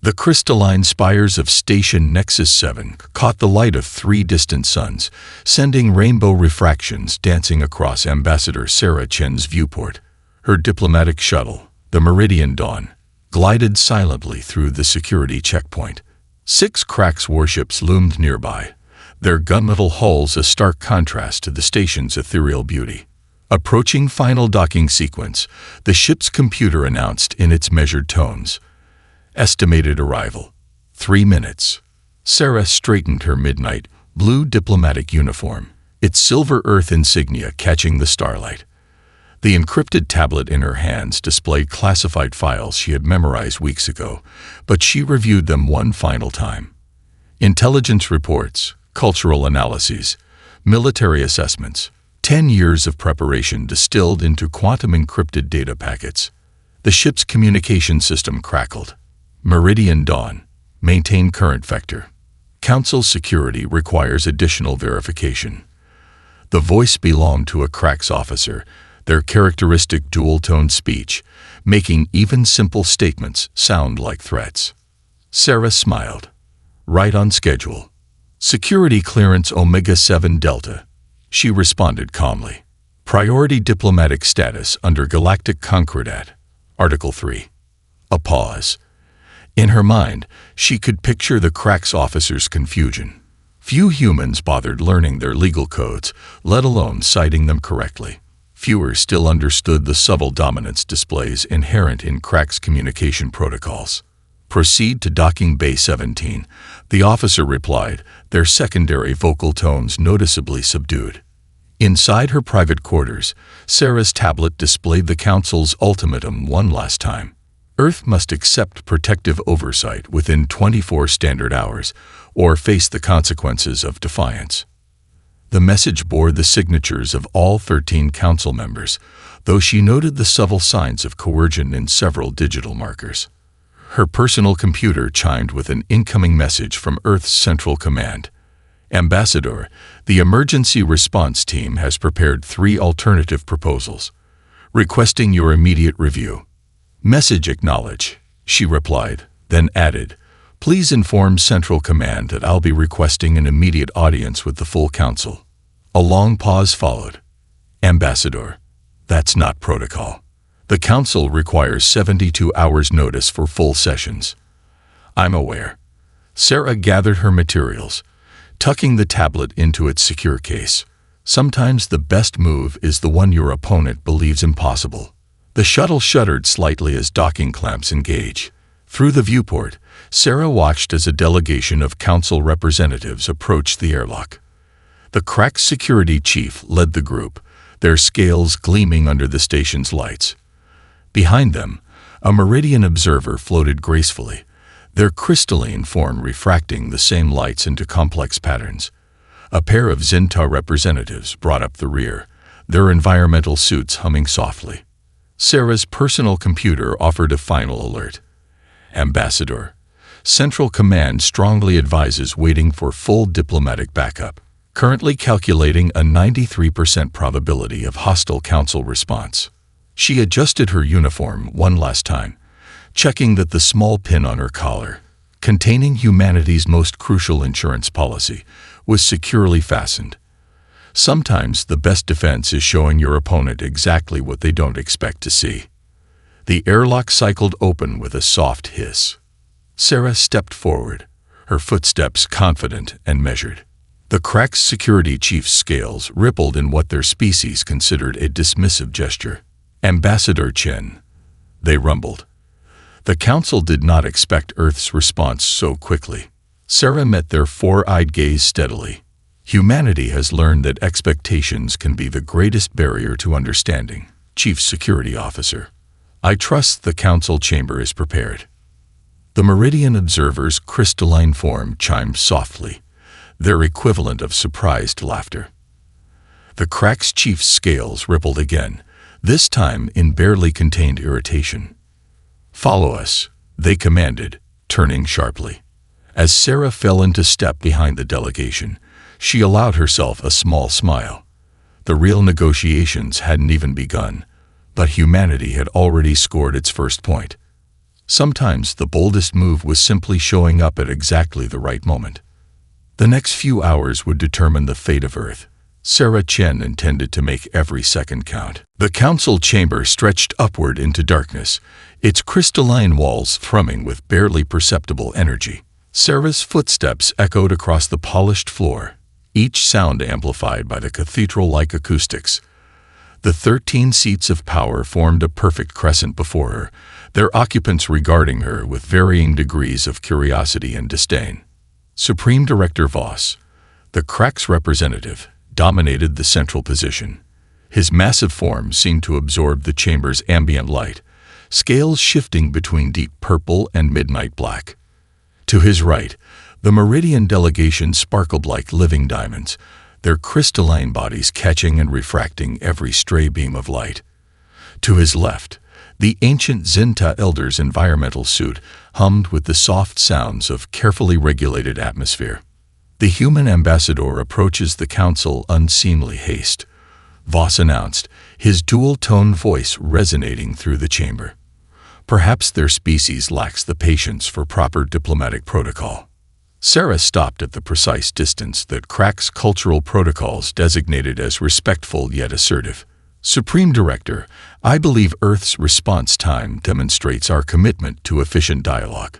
The crystalline spires of Station Nexus 7 caught the light of 3 distant suns, sending rainbow refractions dancing across Ambassador Sarah Chen's viewport. Her diplomatic shuttle, the Meridian Dawn, glided silently through the security checkpoint. 6 Crax warships loomed nearby, their gunmetal hulls a stark contrast to the station's ethereal beauty. Approaching final docking sequence, the ship's computer announced in its measured tones, "Estimated arrival, 3 minutes." Sarah straightened her midnight blue diplomatic uniform, its silver Earth insignia catching the starlight. The encrypted tablet in her hands displayed classified files she had memorized weeks ago, but she reviewed them one final time. Intelligence reports, cultural analyses, military assessments, 10 years of preparation distilled into quantum-encrypted data packets. The ship's communication system crackled. Meridian Dawn, maintain current vector. Council security requires additional verification. The voice belonged to a Crax officer, their characteristic dual-toned speech, making even simple statements sound like threats. Sarah smiled. Right on schedule. Security clearance Omega-7 Delta. She responded calmly. Priority diplomatic status under Galactic Conquerors. Article 3. A pause. In her mind, she could picture the Crax officer's confusion. Few humans bothered learning their legal codes, let alone citing them correctly. Fewer still understood the subtle dominance displays inherent in Crax communication protocols. Proceed to docking Bay 17, the officer replied, their secondary vocal tones noticeably subdued. Inside her private quarters, Sarah's tablet displayed the Council's ultimatum one last time. Earth must accept protective oversight within 24 standard hours, or face the consequences of defiance. The message bore the signatures of all 13 Council members, though she noted the subtle signs of coercion in several digital markers. Her personal computer chimed with an incoming message from Earth's Central Command. Ambassador, the emergency response team has prepared 3 alternative proposals, requesting your immediate review. Message acknowledge, she replied, then added, please inform Central Command that I'll be requesting an immediate audience with the full Council. A long pause followed. Ambassador, that's not protocol. The Council requires 72 hours notice for full sessions. I'm aware. Sarah gathered her materials, tucking the tablet into its secure case. Sometimes the best move is the one your opponent believes impossible. The shuttle shuddered slightly as docking clamps engage. Through the viewport, Sarah watched as a delegation of Council representatives approached the airlock. The Crax security chief led the group, their scales gleaming under the station's lights. Behind them, a Meridian observer floated gracefully, their crystalline form refracting the same lights into complex patterns. A pair of Xinta representatives brought up the rear, their environmental suits humming softly. Sarah's personal computer offered a final alert. Ambassador, Central Command strongly advises waiting for full diplomatic backup, currently calculating a 93% probability of hostile Council response. She adjusted her uniform one last time, checking that the small pin on her collar, containing humanity's most crucial insurance policy, was securely fastened. Sometimes the best defense is showing your opponent exactly what they don't expect to see. The airlock cycled open with a soft hiss. Sarah stepped forward, her footsteps confident and measured. The Crax security chief's scales rippled in what their species considered a dismissive gesture. Ambassador Chen, they rumbled. The Council did not expect Earth's response so quickly. Sarah met their four-eyed gaze steadily. Humanity has learned that expectations can be the greatest barrier to understanding. Chief Security Officer, I trust the Council chamber is prepared. The Meridian observer's crystalline form chimed softly, their equivalent of surprised laughter. The Crax chief's scales rippled again, this time in barely contained irritation. Follow us, they commanded, turning sharply. As Sarah fell into step behind the delegation, she allowed herself a small smile. The real negotiations hadn't even begun, but humanity had already scored its first point. Sometimes the boldest move was simply showing up at exactly the right moment. The next few hours would determine the fate of Earth. Sarah Chen intended to make every second count. The council chamber stretched upward into darkness, its crystalline walls thrumming with barely perceptible energy. Sarah's footsteps echoed across the polished floor, each sound amplified by the cathedral-like acoustics. The 13 seats of power formed a perfect crescent before her, their occupants regarding her with varying degrees of curiosity and disdain. Supreme Director Voss, the Crack's representative, dominated the central position. His massive form seemed to absorb the chamber's ambient light, scales shifting between deep purple and midnight black. To his right, the Meridian delegation sparkled like living diamonds, their crystalline bodies catching and refracting every stray beam of light. To his left, the ancient Zinta Elder's environmental suit hummed with the soft sounds of carefully regulated atmosphere. The human ambassador approaches the council unseemly haste, Voss announced, his dual-tone voice resonating through the chamber. Perhaps their species lacks the patience for proper diplomatic protocol. Sarah stopped at the precise distance that Crack's cultural protocols designated as respectful yet assertive. Supreme Director, I believe Earth's response time demonstrates our commitment to efficient dialogue.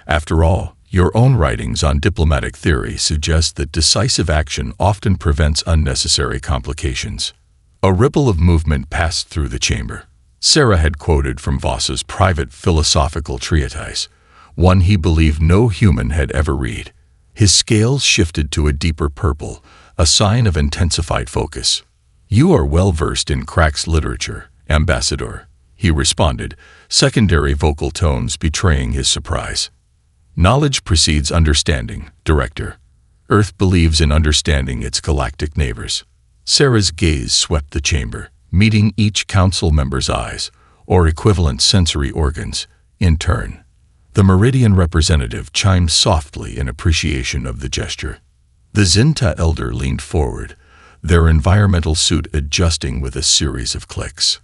After all, your own writings on diplomatic theory suggest that decisive action often prevents unnecessary complications. A ripple of movement passed through the chamber. Sarah had quoted from Voss's private philosophical treatise, one he believed no human had ever read. His scales shifted to a deeper purple, a sign of intensified focus. You are well versed in Crack's literature, Ambassador, he responded, secondary vocal tones betraying his surprise. Knowledge precedes understanding, Director. Earth believes in understanding its galactic neighbors. Sarah's gaze swept the chamber, meeting each council member's eyes, or equivalent sensory organs, in turn. The Meridian representative chimed softly in appreciation of the gesture. The Zinta Elder leaned forward, their environmental suit adjusting with a series of clicks.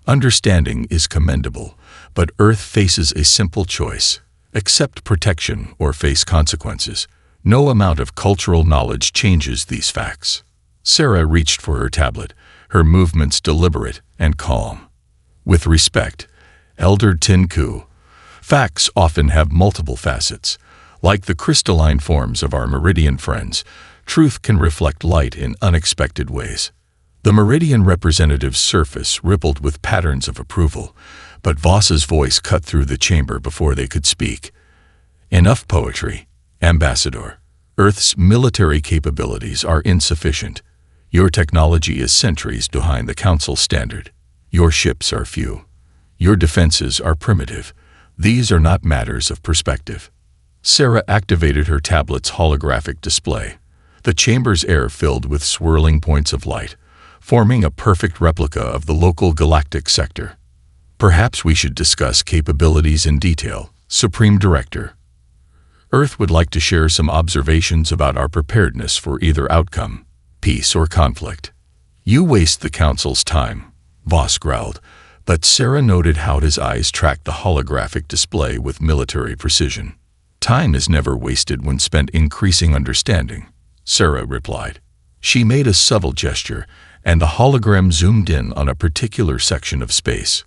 Understanding is commendable, but Earth faces a simple choice: accept protection or face consequences. No amount of cultural knowledge changes these facts. Sarah reached for her tablet, her movements deliberate and calm. With respect, Elder Tinku, facts often have multiple facets. Like the crystalline forms of our Meridian friends, truth can reflect light in unexpected ways. The Meridian representative's surface rippled with patterns of approval, but Voss's voice cut through the chamber before they could speak. Enough poetry, Ambassador. Earth's military capabilities are insufficient. Your technology is centuries behind the Council standard. Your ships are few. Your defenses are primitive. These are not matters of perspective. Sarah activated her tablet's holographic display. The chamber's air filled with swirling points of light, forming a perfect replica of the local galactic sector. Perhaps we should discuss capabilities in detail, Supreme Director. Earth would like to share some observations about our preparedness for either outcome, peace or conflict. You waste the Council's time, Voss growled, but Sarah noted how his eyes tracked the holographic display with military precision. Time is never wasted when spent increasing understanding, Sarah replied. She made a subtle gesture, and the hologram zoomed in on a particular section of space.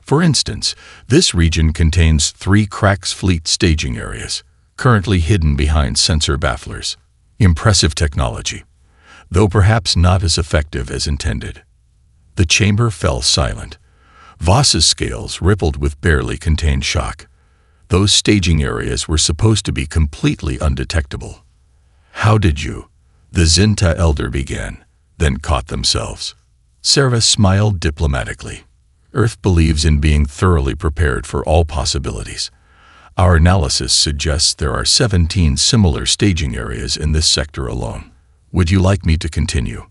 For instance, this region contains 3 Crack's fleet staging areas, currently hidden behind sensor bafflers. Impressive technology, though perhaps not as effective as intended. The chamber fell silent. Voss's scales rippled with barely contained shock. Those staging areas were supposed to be completely undetectable. How did you? The Zinta Elder began, then caught themselves. Sarah smiled diplomatically. Earth believes in being thoroughly prepared for all possibilities. Our analysis suggests there are 17 similar staging areas in this sector alone. Would you like me to continue?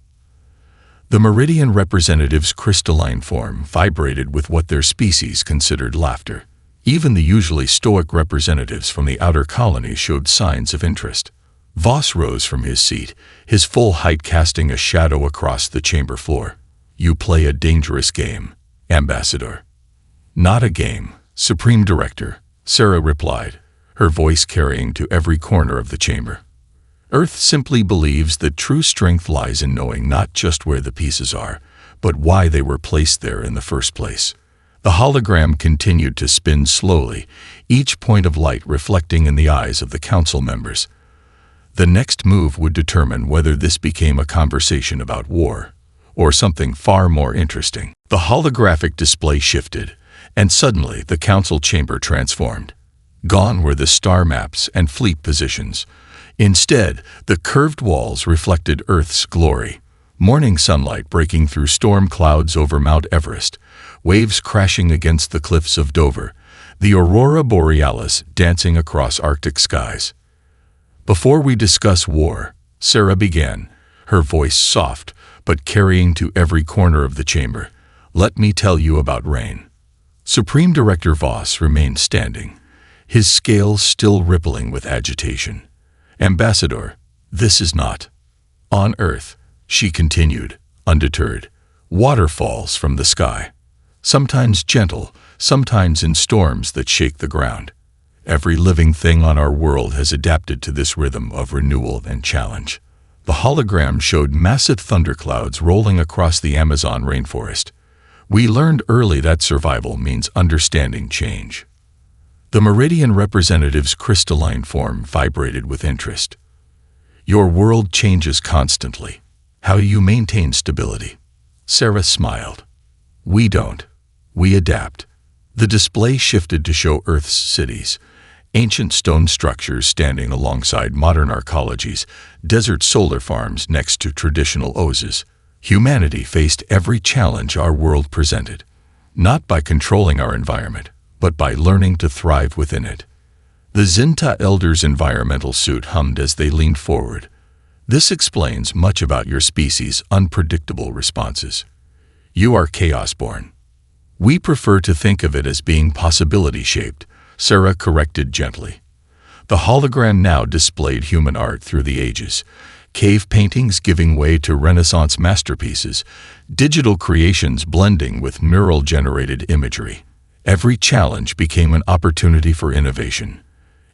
The Meridian representative's crystalline form vibrated with what their species considered laughter. Even the usually stoic representatives from the outer colony showed signs of interest. Voss rose from his seat, his full height casting a shadow across the chamber floor. You play a dangerous game, Ambassador. Not a game, Supreme Director, Sarah replied, her voice carrying to every corner of the chamber. Earth simply believes that true strength lies in knowing not just where the pieces are, but why they were placed there in the first place. The hologram continued to spin slowly, each point of light reflecting in the eyes of the council members. The next move would determine whether this became a conversation about war, or something far more interesting. The holographic display shifted, and suddenly the council chamber transformed. Gone were the star maps and fleet positions. Instead, the curved walls reflected Earth's glory. Morning sunlight breaking through storm clouds over Mount Everest, waves crashing against the cliffs of Dover, the aurora borealis dancing across Arctic skies. Before we discuss war, Sarah began, her voice soft but carrying to every corner of the chamber, let me tell you about rain. Supreme Director Voss remained standing, his scales still rippling with agitation. Ambassador, this is not on Earth, she continued, undeterred. Water falls from the sky, sometimes gentle, sometimes in storms that shake the ground. Every living thing on our world has adapted to this rhythm of renewal and challenge. The hologram showed massive thunderclouds rolling across the Amazon rainforest. We learned early that survival means understanding change. The Meridian representative's crystalline form vibrated with interest. Your world changes constantly. How do you maintain stability? Sarah smiled. We don't. We adapt. The display shifted to show Earth's cities, ancient stone structures standing alongside modern arcologies, desert solar farms next to traditional oases. Humanity faced every challenge our world presented, not by controlling our environment, but by learning to thrive within it. The Zinta Elders' environmental suit hummed as they leaned forward. This explains much about your species' unpredictable responses. You are chaos-born. We prefer to think of it as being possibility-shaped, Sarah corrected gently. The hologram now displayed human art through the ages, cave paintings giving way to Renaissance masterpieces, digital creations blending with mural-generated imagery. Every challenge became an opportunity for innovation.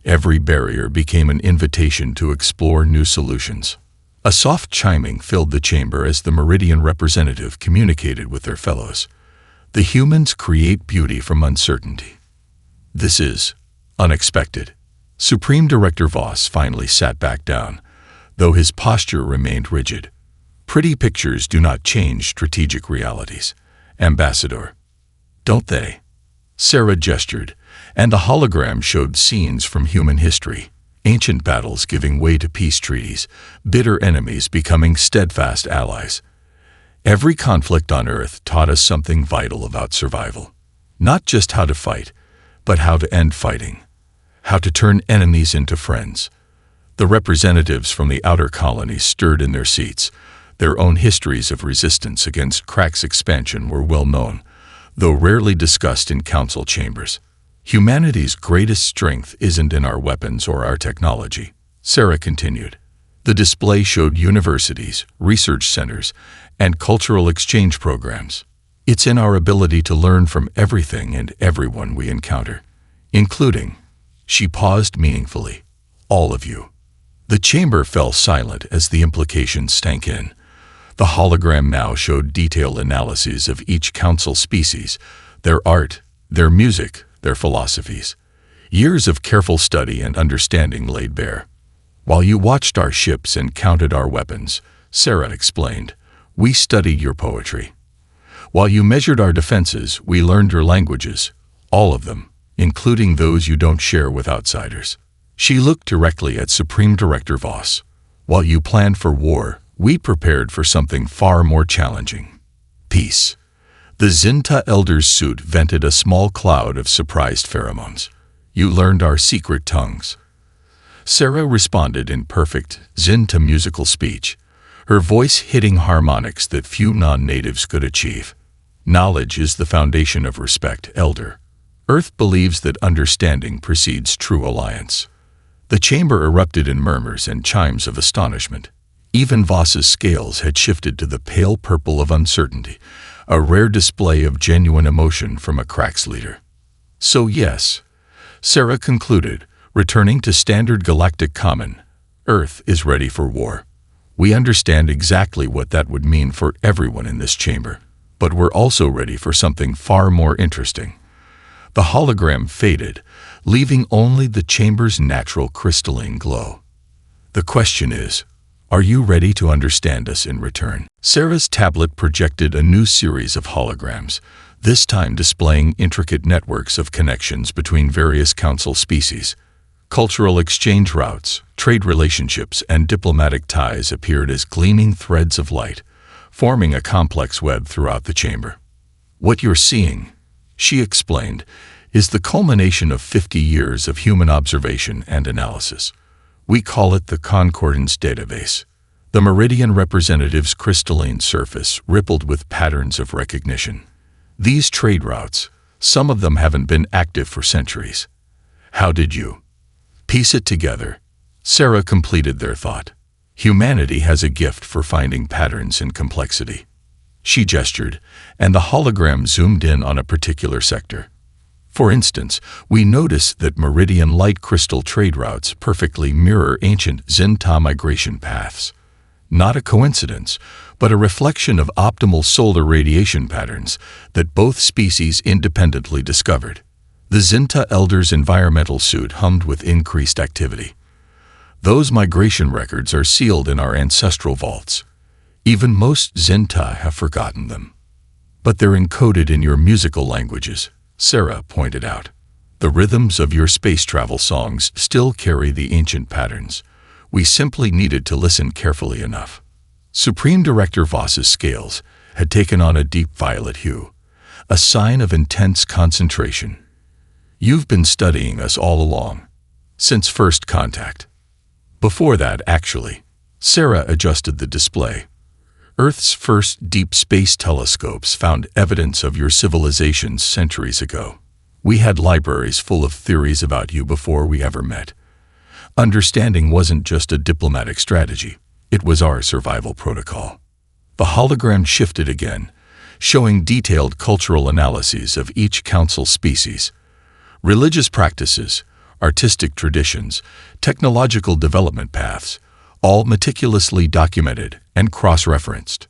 Every barrier became an invitation to explore new solutions. A soft chiming filled the chamber as the Meridian representative communicated with their fellows. The humans create beauty from uncertainty. This is unexpected. Supreme Director Voss finally sat back down, though his posture remained rigid. Pretty pictures do not change strategic realities, Ambassador. Don't they? Sarah gestured, and the hologram showed scenes from human history, ancient battles giving way to peace treaties, bitter enemies becoming steadfast allies. Every conflict on Earth taught us something vital about survival. Not just how to fight, but how to end fighting. How to turn enemies into friends. The representatives from the outer colonies stirred in their seats. Their own histories of resistance against Crack's expansion were well known, though rarely discussed in council chambers. Humanity's greatest strength isn't in our weapons or our technology, Sarah continued. The display showed universities, research centers, and cultural exchange programs. It's in our ability to learn from everything and everyone we encounter, including, she paused meaningfully, all of you. The chamber fell silent as the implications sank in. The hologram now showed detailed analyses of each council species, their art, their music, their philosophies. Years of careful study and understanding laid bare. While you watched our ships and counted our weapons, Sarah explained, we studied your poetry. While you measured our defenses, we learned your languages, all of them, including those you don't share with outsiders. She looked directly at Supreme Director Voss. While you planned for war, we prepared for something far more challenging. Peace. The Zinta Elders' suit vented a small cloud of surprised pheromones. You learned our secret tongues. Sarah responded in perfect Zinta musical speech, her voice hitting harmonics that few non-natives could achieve. Knowledge is the foundation of respect, Elder. Earth believes that understanding precedes true alliance. The chamber erupted in murmurs and chimes of astonishment. Even Voss's scales had shifted to the pale purple of uncertainty, a rare display of genuine emotion from a Crack's leader. So yes, Sarah concluded, returning to standard galactic common, Earth is ready for war. We understand exactly what that would mean for everyone in this chamber, but we're also ready for something far more interesting. The hologram faded, leaving only the chamber's natural crystalline glow. The question is, are you ready to understand us in return? Sarah's tablet projected a new series of holograms, this time displaying intricate networks of connections between various council species. Cultural exchange routes, trade relationships, and diplomatic ties appeared as gleaming threads of light, forming a complex web throughout the chamber. What you're seeing, she explained, is the culmination of 50 years of human observation and analysis. We call it the Concordance database. The Meridian representative's crystalline surface rippled with patterns of recognition. These trade routes, some of them haven't been active for centuries. How did you piece it together? Sarah completed their thought. Humanity has a gift for finding patterns in complexity. She gestured, and the hologram zoomed in on a particular sector. For instance, we notice that Meridian light crystal trade routes perfectly mirror ancient Zinta migration paths. Not a coincidence, but a reflection of optimal solar radiation patterns that both species independently discovered. The Zinta Elder's environmental suit hummed with increased activity. Those migration records are sealed in our ancestral vaults. Even most Zinta have forgotten them. But they're encoded in your musical languages, Sarah pointed out. The rhythms of your space travel songs still carry the ancient patterns. We simply needed to listen carefully enough. Supreme Director Voss's scales had taken on a deep violet hue, a sign of intense concentration. You've been studying us all along, since first contact. Before that, actually. Sarah adjusted the display. Earth's first deep space telescopes found evidence of your civilization centuries ago. We had libraries full of theories about you before we ever met. Understanding wasn't just a diplomatic strategy, it was our survival protocol. The hologram shifted again, showing detailed cultural analyses of each council species. Religious practices, artistic traditions, technological development paths, all meticulously documented and cross-referenced.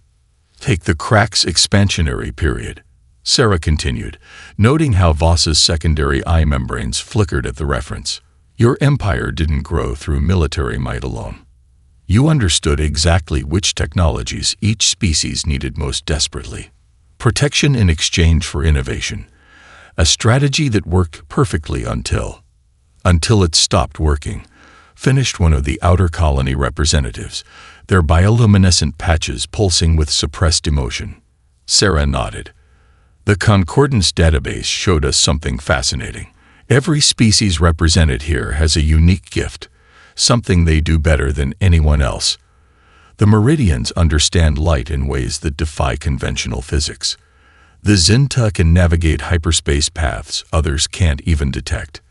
Take the Crack's expansionary period, Sarah continued, noting how Voss's secondary eye membranes flickered at the reference. Your empire didn't grow through military might alone. You understood exactly which technologies each species needed most desperately. Protection in exchange for innovation. A strategy that worked perfectly until it stopped working, finished one of the outer colony representatives, their bioluminescent patches pulsing with suppressed emotion. Sarah nodded. The Concordance database showed us something fascinating. Every species represented here has a unique gift, something they do better than anyone else. The Meridians understand light in ways that defy conventional physics. The Zinta can navigate hyperspace paths others can't even detect.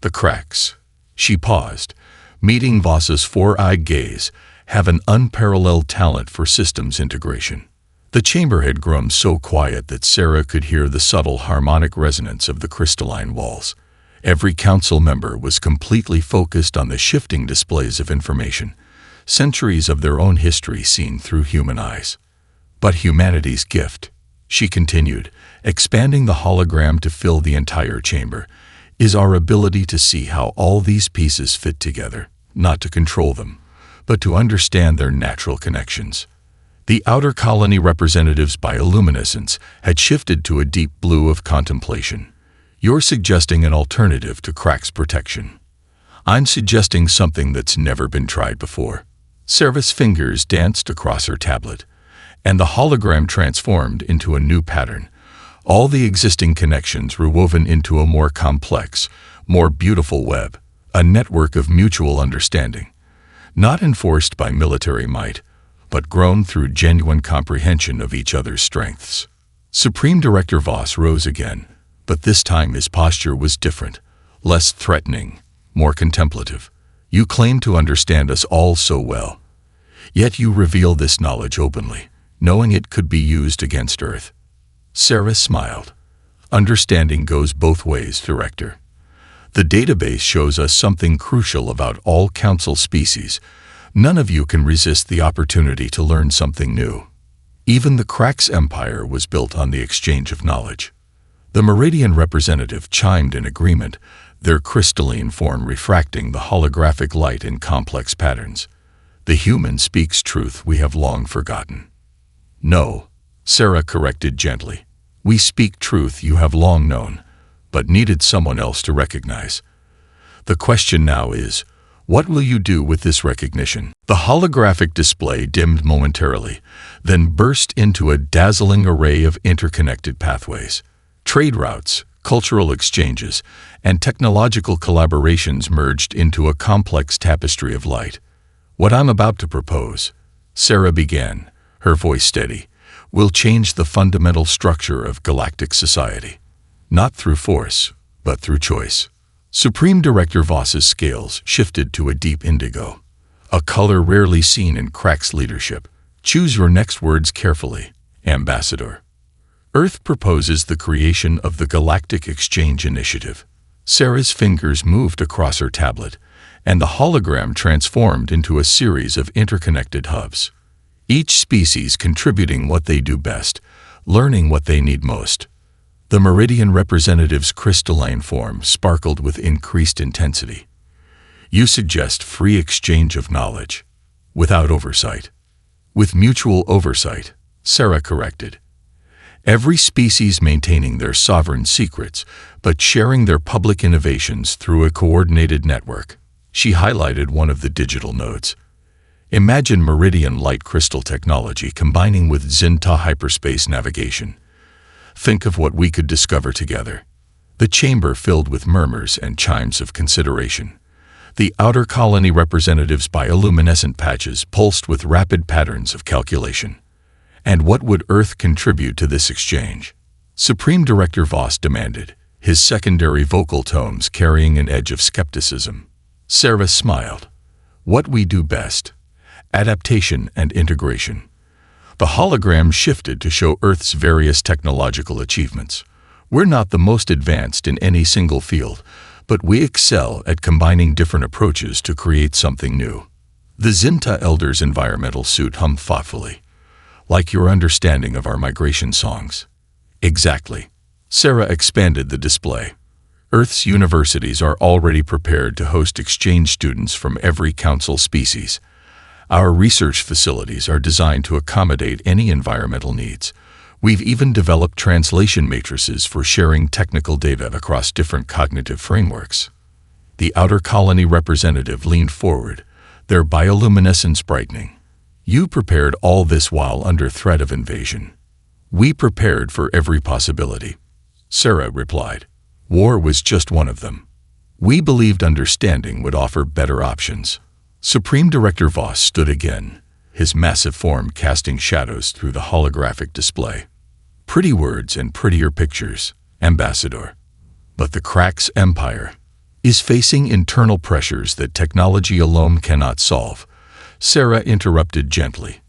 The Cracks, she paused, meeting Voss's four-eyed gaze, have an unparalleled talent for systems integration. The chamber had grown so quiet that Sarah could hear the subtle harmonic resonance of the crystalline walls. Every council member was completely focused on the shifting displays of information, centuries of their own history seen through human eyes. But humanity's gift, she continued, expanding the hologram to fill the entire chamber, is our ability to see how all these pieces fit together, not to control them, but to understand their natural connections. The outer colony representative's bioluminescence had shifted to a deep blue of contemplation. You're suggesting an alternative to Crack's protection. I'm suggesting something that's never been tried before. Sarah's fingers danced across her tablet, and the hologram transformed into a new pattern. All the existing connections were woven into a more complex, more beautiful web, a network of mutual understanding, not enforced by military might, but grown through genuine comprehension of each other's strengths. Supreme Director Voss rose again, but this time his posture was different, less threatening, more contemplative. You claim to understand us all so well, yet you reveal this knowledge openly, knowing it could be used against Earth. Sarah smiled. Understanding goes both ways, Director. The database shows us something crucial about all Council species. None of you can resist the opportunity to learn something new. Even the Krax Empire was built on the exchange of knowledge. The Meridian representative chimed in agreement, their crystalline form refracting the holographic light in complex patterns. The human speaks truth we have long forgotten. No, Sarah corrected gently. We speak truth you have long known, but needed someone else to recognize. The question now is, what will you do with this recognition? The holographic display dimmed momentarily, then burst into a dazzling array of interconnected pathways. Trade routes, cultural exchanges, and technological collaborations merged into a complex tapestry of light. What I'm about to propose, Sarah began, her voice steady, will change the fundamental structure of galactic society. Not through force, but through choice. Supreme Director Voss's scales shifted to a deep indigo, a color rarely seen in Krax leadership. Choose your next words carefully, Ambassador. Earth proposes the creation of the Galactic Exchange Initiative. Sarah's fingers moved across her tablet, and the hologram transformed into a series of interconnected hubs. Each species contributing what they do best, learning what they need most. The Meridian representative's crystalline form sparkled with increased intensity. You suggest free exchange of knowledge, without oversight. With mutual oversight, Sarah corrected. Every species maintaining their sovereign secrets, but sharing their public innovations through a coordinated network. She highlighted one of the digital nodes. Imagine Meridian light crystal technology combining with Zinta hyperspace navigation. Think of what we could discover together. The chamber filled with murmurs and chimes of consideration. The outer colony representatives' bioluminescent patches pulsed with rapid patterns of calculation. And what would Earth contribute to this exchange? Supreme Director Voss demanded, his secondary vocal tones carrying an edge of skepticism. Sarah smiled. What we do best. Adaptation and integration. The hologram shifted to show Earth's various technological achievements. We're not the most advanced in any single field, but we excel at combining different approaches to create something new. The Zinta Elder's environmental suit hummed thoughtfully. Like your understanding of our migration songs. Exactly. Sarah expanded the display. Earth's universities are already prepared to host exchange students from every Council species. Our research facilities are designed to accommodate any environmental needs. We've even developed translation matrices for sharing technical data across different cognitive frameworks. The outer colony representative leaned forward, their bioluminescence brightening. You prepared all this while under threat of invasion. We prepared for every possibility. Sarah replied. War was just one of them. We believed understanding would offer better options. Supreme Director Voss stood again, his massive form casting shadows through the holographic display. Pretty words and prettier pictures, Ambassador. But the Krax Empire is facing internal pressures that technology alone cannot solve. Sarah interrupted gently.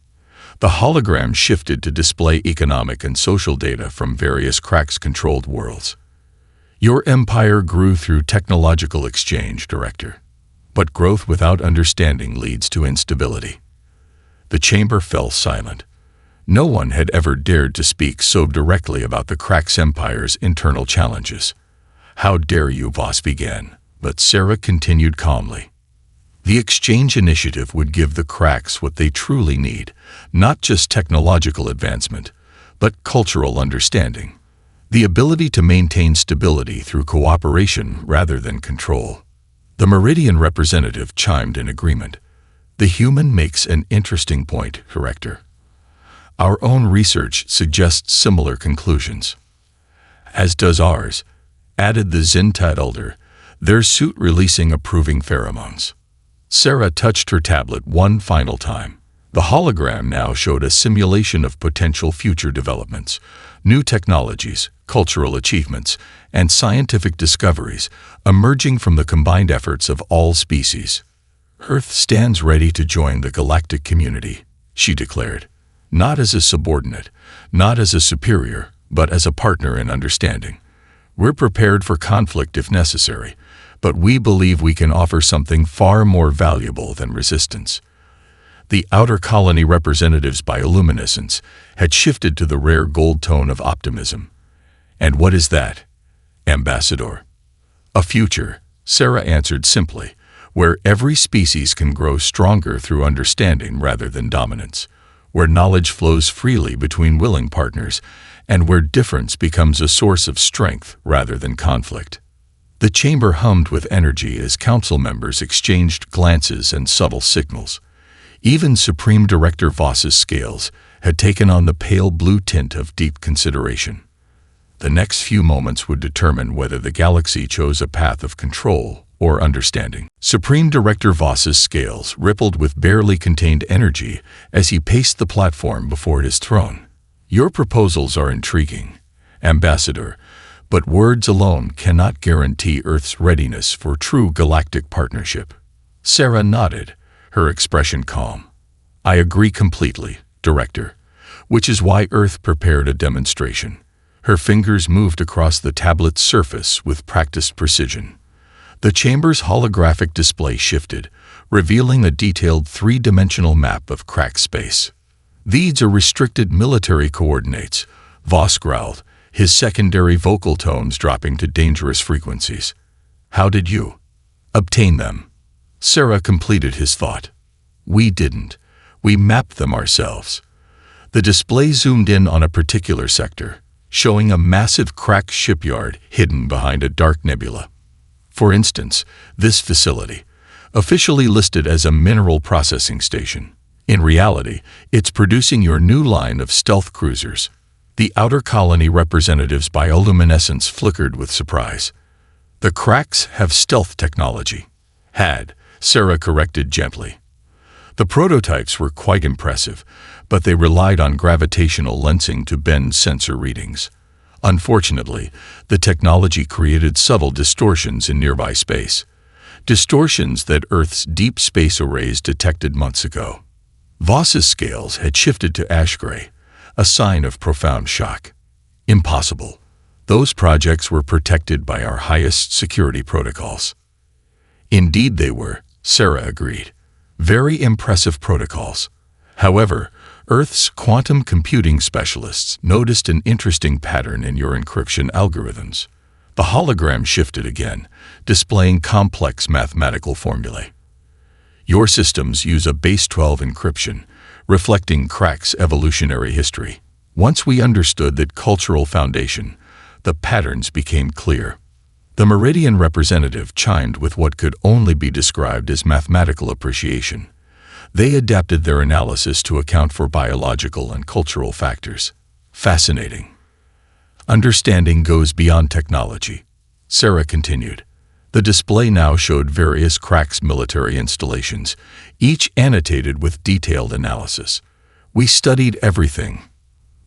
The hologram shifted to display economic and social data from various Krax-controlled worlds. Your empire grew through technological exchange, Director. But growth without understanding leads to instability. The chamber fell silent. No one had ever dared to speak so directly about the Krax Empire's internal challenges. How dare you, Voss began, but Sarah continued calmly. The exchange initiative would give the Krax what they truly need, not just technological advancement, but cultural understanding. The ability to maintain stability through cooperation rather than control. The Meridian representative chimed in agreement. The human makes an interesting point, Director. Our own research suggests similar conclusions. As does ours, added the Zinta Elder, their suit releasing approving pheromones. Sarah touched her tablet one final time. The hologram now showed a simulation of potential future developments, new technologies, cultural achievements, and scientific discoveries emerging from the combined efforts of all species. Earth stands ready to join the galactic community, she declared, not as a subordinate, not as a superior, but as a partner in understanding. We're prepared for conflict if necessary, but we believe we can offer something far more valuable than resistance. The outer colony representative's bioluminescence had shifted to the rare gold tone of optimism. And what is that, Ambassador? A future, Sarah answered simply, where every species can grow stronger through understanding rather than dominance, where knowledge flows freely between willing partners, and where difference becomes a source of strength rather than conflict. The chamber hummed with energy as council members exchanged glances and subtle signals. Even Supreme Director Voss's scales had taken on the pale blue tint of deep consideration. The next few moments would determine whether the galaxy chose a path of control or understanding. Supreme Director Voss's scales rippled with barely contained energy as he paced the platform before his throne. Your proposals are intriguing, Ambassador, but words alone cannot guarantee Earth's readiness for true galactic partnership. Sarah nodded, her expression calm. I agree completely, Director, which is why Earth prepared a demonstration. Her fingers moved across the tablet's surface with practiced precision. The chamber's holographic display shifted, revealing a detailed three-dimensional map of cracked space. These are restricted military coordinates, Voss growled, his secondary vocal tones dropping to dangerous frequencies. How did you obtain them? Sarah completed his thought. We didn't. We mapped them ourselves. The display zoomed in on a particular sector, showing a massive cracked shipyard hidden behind a dark nebula. For instance, this facility, officially listed as a mineral processing station. In reality, it's producing your new line of stealth cruisers. The outer colony representative's bioluminescence flickered with surprise. The cracks have stealth technology. Had, Sarah corrected gently. The prototypes were quite impressive, but they relied on gravitational lensing to bend sensor readings. Unfortunately, the technology created subtle distortions in nearby space. Distortions that Earth's deep space arrays detected months ago. Voss's scales had shifted to ash gray, a sign of profound shock. Impossible. Those projects were protected by our highest security protocols. Indeed they were, Sarah agreed. Very impressive protocols. However, Earth's quantum computing specialists noticed an interesting pattern in your encryption algorithms. The hologram shifted again, displaying complex mathematical formulae. Your systems use a base 12 encryption, reflecting Crack's evolutionary history. Once we understood that cultural foundation, the patterns became clear. The Meridian representative chimed with what could only be described as mathematical appreciation. They adapted their analysis to account for biological and cultural factors. Fascinating. Understanding goes beyond technology, Sarah continued. The display now showed various Crack's military installations, each annotated with detailed analysis. We studied everything: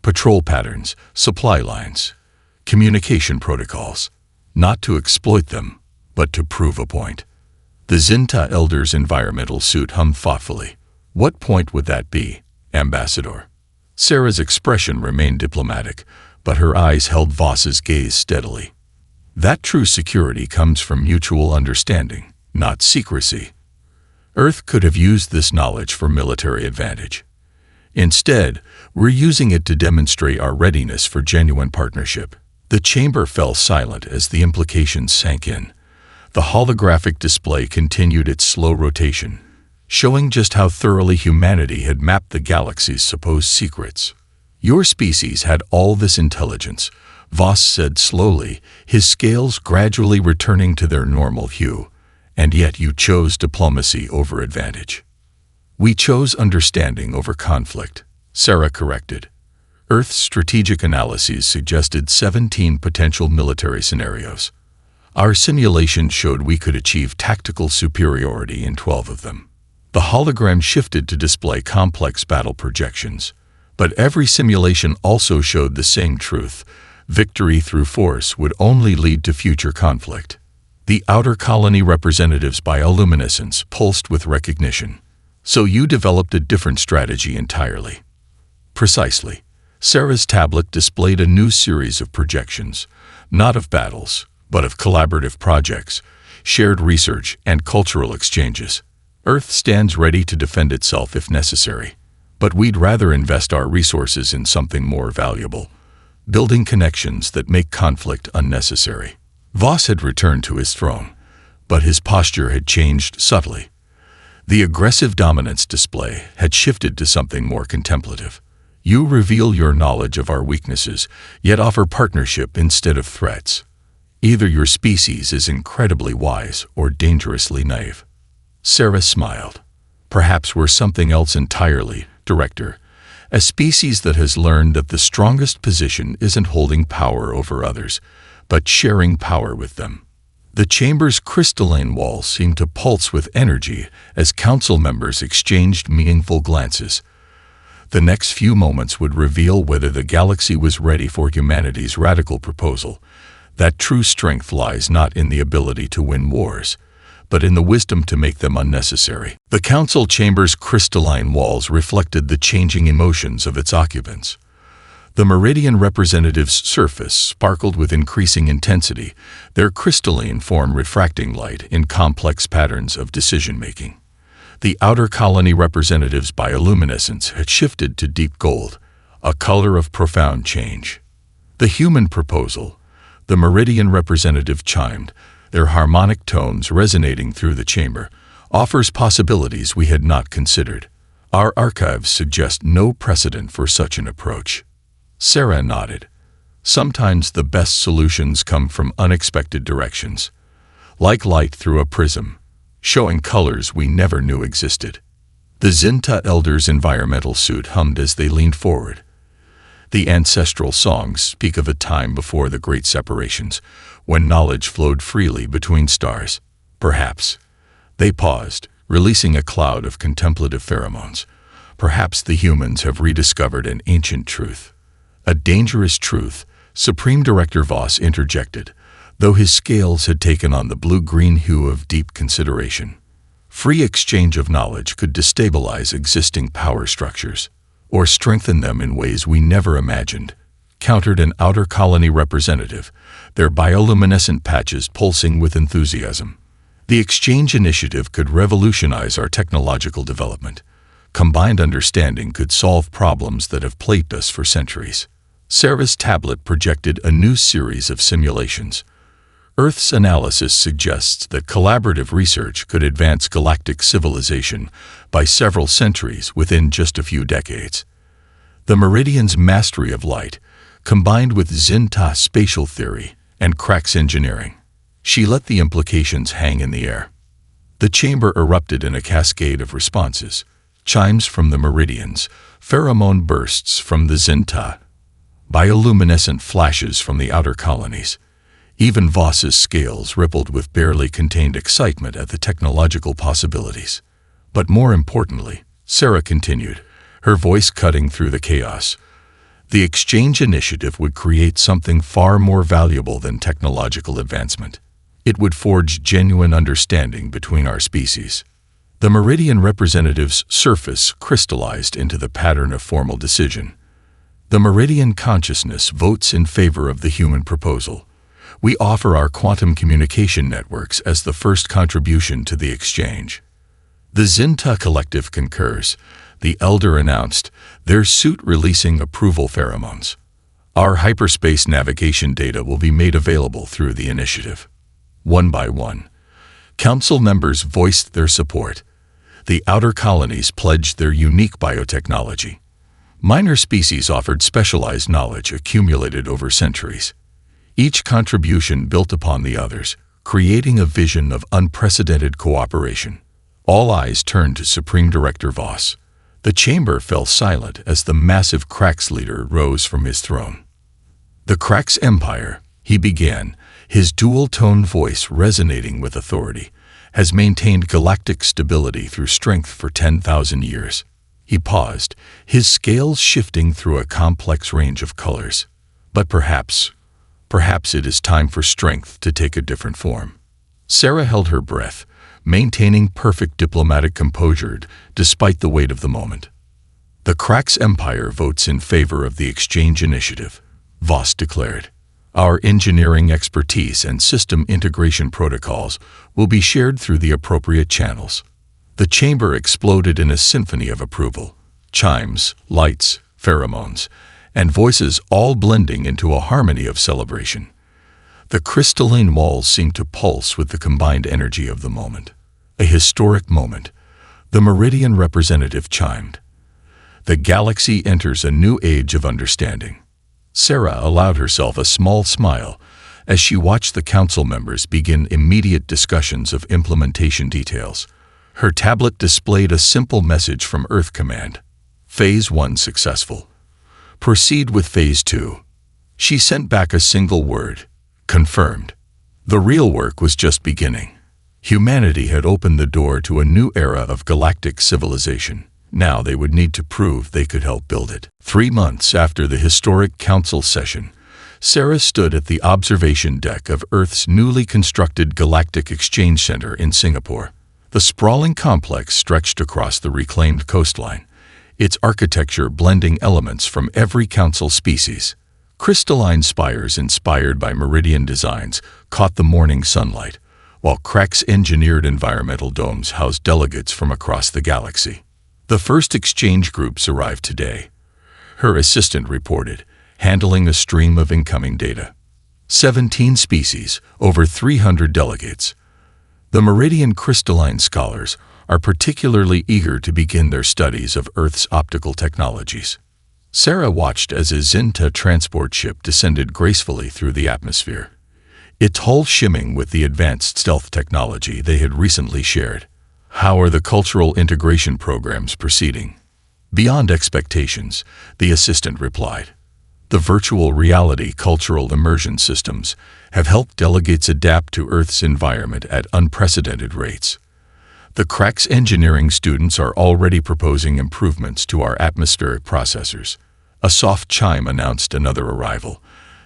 patrol patterns, supply lines, communication protocols, not to exploit them, but to prove a point. The Zinta Elder's environmental suit hummed thoughtfully. What point would that be, Ambassador? Sarah's expression remained diplomatic, but her eyes held Voss's gaze steadily. That true security comes from mutual understanding, not secrecy. Earth could have used this knowledge for military advantage. Instead, we're using it to demonstrate our readiness for genuine partnership. The chamber fell silent as the implications sank in. The holographic display continued its slow rotation, showing just how thoroughly humanity had mapped the galaxy's supposed secrets. Your species had all this intelligence, Voss said slowly, his scales gradually returning to their normal hue, and yet you chose diplomacy over advantage. We chose understanding over conflict, Sarah corrected. Earth's strategic analyses suggested 17 potential military scenarios. Our simulation showed we could achieve tactical superiority in 12 of them. The hologram shifted to display complex battle projections, but every simulation also showed the same truth: victory through force would only lead to future conflict. The outer colony representative's bioluminescence pulsed with recognition. So you developed a different strategy entirely. Precisely. Sarah's tablet displayed a new series of projections, not of battles, but of collaborative projects, shared research, and cultural exchanges. Earth stands ready to defend itself if necessary, but we'd rather invest our resources in something more valuable, building connections that make conflict unnecessary. Voss had returned to his throne, but his posture had changed subtly. The aggressive dominance display had shifted to something more contemplative. You reveal your knowledge of our weaknesses, yet offer partnership instead of threats. Either your species is incredibly wise or dangerously naive. Sarah smiled. Perhaps we're something else entirely, Director. A species that has learned that the strongest position isn't holding power over others, but sharing power with them. The chamber's crystalline walls seemed to pulse with energy as council members exchanged meaningful glances. The next few moments would reveal whether the galaxy was ready for humanity's radical proposal, that true strength lies not in the ability to win wars, but in the wisdom to make them unnecessary. The council chamber's crystalline walls reflected the changing emotions of its occupants. The Meridian representative's surface sparkled with increasing intensity, their crystalline form refracting light in complex patterns of decision-making. The outer colony representative's bioluminescence had shifted to deep gold, a color of profound change. The human proposal, the Meridian representative chimed, their harmonic tones resonating through the chamber, offers possibilities we had not considered. Our archives suggest no precedent for such an approach. Sarah nodded. Sometimes the best solutions come from unexpected directions, like light through a prism, showing colors we never knew existed. The Zinta Elder's environmental suit hummed as they leaned forward. The ancestral songs speak of a time before the great separations, when knowledge flowed freely between stars. Perhaps. They paused, releasing a cloud of contemplative pheromones. Perhaps the humans have rediscovered an ancient truth. A dangerous truth, Supreme Director Voss interjected, though his scales had taken on the blue-green hue of deep consideration. Free exchange of knowledge could destabilize existing power structures, or strengthen them in ways we never imagined, countered an outer colony representative, their bioluminescent patches pulsing with enthusiasm. The exchange initiative could revolutionize our technological development. Combined understanding could solve problems that have plagued us for centuries. Sarah's tablet projected a new series of simulations. Earth's analysis suggests that collaborative research could advance galactic civilization by several centuries within just a few decades. The Meridian's mastery of light, combined with Zinta spatial theory and Crack's engineering. She let the implications hang in the air. The chamber erupted in a cascade of responses, chimes from the Meridians, pheromone bursts from the Zinta, bioluminescent flashes from the outer colonies. Even Voss's scales rippled with barely contained excitement at the technological possibilities. But more importantly, Sarah continued, her voice cutting through the chaos. The exchange initiative would create something far more valuable than technological advancement. It would forge genuine understanding between our species. The Meridian representative's surface crystallized into the pattern of formal decision. The Meridian consciousness votes in favor of the human proposal. We offer our quantum communication networks as the first contribution to the exchange. The Zinta Collective concurs, the Elder announced, their suit releasing approval pheromones. Our hyperspace navigation data will be made available through the initiative. One by one, council members voiced their support. The outer colonies pledged their unique biotechnology. Minor species offered specialized knowledge accumulated over centuries. Each contribution built upon the others, creating a vision of unprecedented cooperation. All eyes turned to Supreme Director Voss. The chamber fell silent as the massive Crack's leader rose from his throne. The Crack's empire, he began, his dual-tone voice resonating with authority, has maintained galactic stability through strength for 10,000 years. He paused, his scales shifting through a complex range of colors. But perhaps it is time for strength to take a different form. Sarah held her breath, maintaining perfect diplomatic composure despite the weight of the moment. The Crack's empire votes in favor of the exchange initiative, Voss declared. Our engineering expertise and system integration protocols will be shared through the appropriate channels." The chamber exploded in a symphony of approval. Chimes, lights, pheromones, and voices all blending into a harmony of celebration. The crystalline walls seemed to pulse with the combined energy of the moment. A historic moment. The Meridian representative chimed. The galaxy enters a new age of understanding. Sarah allowed herself a small smile as she watched the council members begin immediate discussions of implementation details. Her tablet displayed a simple message from Earth Command. Phase 1 successful. Proceed with Phase 2. She sent back a single word. Confirmed. The real work was just beginning. Humanity had opened the door to a new era of galactic civilization. Now they would need to prove they could help build it. 3 months after the historic council session, Sarah stood at the observation deck of Earth's newly constructed Galactic Exchange Center in Singapore. The sprawling complex stretched across the reclaimed coastline, its architecture blending elements from every council species. Crystalline spires inspired by Meridian designs caught the morning sunlight, while Crax-engineered environmental domes housed delegates from across the galaxy. The first exchange groups arrived today, her assistant reported, handling a stream of incoming data. 17 species, over 300 delegates. The Meridian crystalline scholars are particularly eager to begin their studies of Earth's optical technologies. Sarah watched as a Zinta transport ship descended gracefully through the atmosphere, its hull shimming with the advanced stealth technology they had recently shared. How are the cultural integration programs proceeding? Beyond expectations, the assistant replied. The virtual reality cultural immersion systems have helped delegates adapt to Earth's environment at unprecedented rates. The Crax engineering students are already proposing improvements to our atmospheric processors. A soft chime announced another arrival.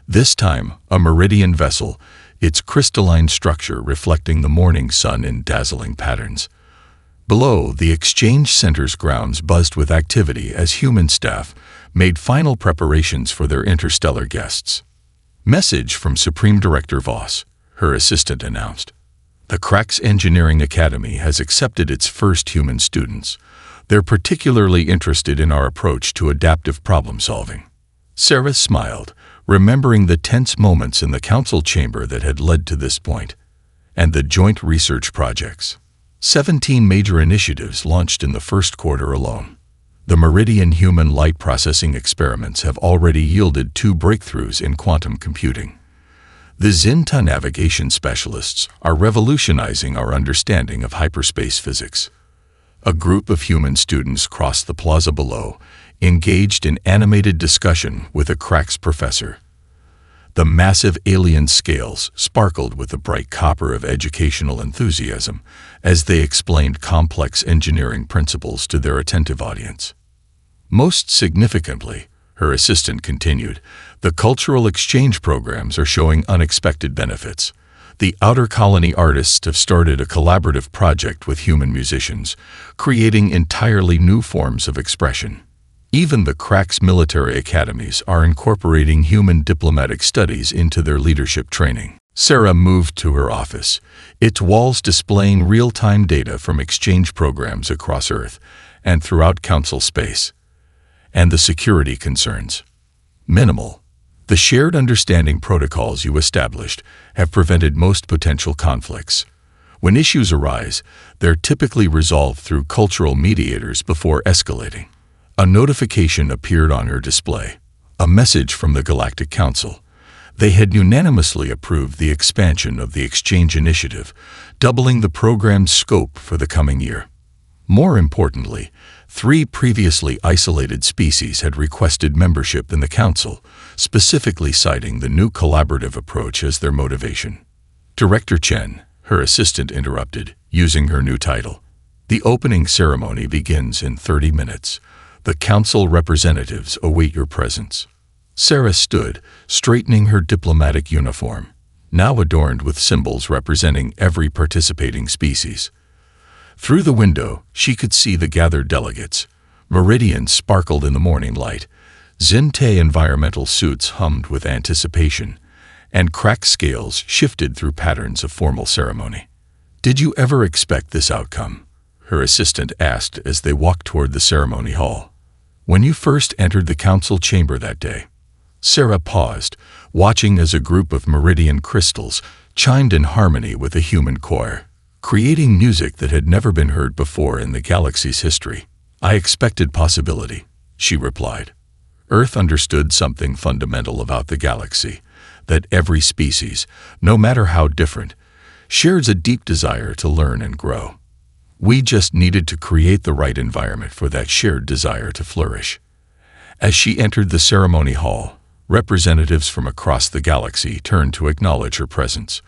This time, a Meridian vessel, its crystalline structure reflecting the morning sun in dazzling patterns. Below, the exchange center's grounds buzzed with activity as human staff made final preparations for their interstellar guests. Message from Supreme Director Voss, her assistant announced. The Crax Engineering Academy has accepted its first human students. They're particularly interested in our approach to adaptive problem-solving. Sarah smiled, remembering the tense moments in the council chamber that had led to this point, and the joint research projects. 17 major initiatives launched in the first quarter alone. The Meridian human light processing experiments have already yielded 2 breakthroughs in quantum computing. The Zinta navigation specialists are revolutionizing our understanding of hyperspace physics. A group of human students crossed the plaza below, engaged in animated discussion with a Crax professor. The massive alien scales sparkled with the bright copper of educational enthusiasm as they explained complex engineering principles to their attentive audience. Most significantly, her assistant continued, the cultural exchange programs are showing unexpected benefits. The Outer Colony artists have started a collaborative project with human musicians, creating entirely new forms of expression. Even the Crax military academies are incorporating human diplomatic studies into their leadership training. Sarah moved to her office, its walls displaying real-time data from exchange programs across Earth and throughout council space. And the security concerns? Minimal. The shared understanding protocols you established have prevented most potential conflicts. When issues arise, they're typically resolved through cultural mediators before escalating. A notification appeared on her display, a message from the Galactic Council. They had unanimously approved the expansion of the Exchange Initiative, doubling the program's scope for the coming year. More importantly, 3 previously isolated species had requested membership in the Council, specifically citing the new collaborative approach as their motivation. Director Chen, her assistant, interrupted, using her new title. The opening ceremony begins in 30 minutes. The council representatives await your presence. Sarah stood, straightening her diplomatic uniform, now adorned with symbols representing every participating species. Through the window, she could see the gathered delegates. Meridians sparkled in the morning light. Zinte environmental suits hummed with anticipation, and cracked scales shifted through patterns of formal ceremony. "Did you ever expect this outcome?" her assistant asked as they walked toward the ceremony hall. "When you first entered the council chamber that day." Sarah paused, watching as a group of meridian crystals chimed in harmony with a human choir, creating music that had never been heard before in the galaxy's history. "I expected possibility," she replied. Earth understood something fundamental about the galaxy, that every species, no matter how different, shares a deep desire to learn and grow. We just needed to create the right environment for that shared desire to flourish. As she entered the ceremony hall, representatives from across the galaxy turned to acknowledge her presence.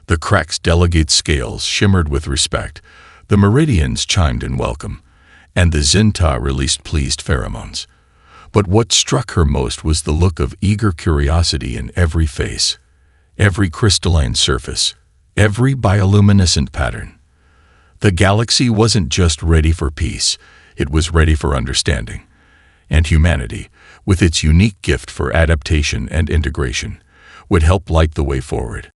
The cracked delegate scales shimmered with respect, the meridians chimed in welcome, and the Zinta released pleased pheromones. But what struck her most was the look of eager curiosity in every face, every crystalline surface, every bioluminescent pattern. The galaxy wasn't just ready for peace, it was ready for understanding. And humanity, with its unique gift for adaptation and integration, would help light the way forward.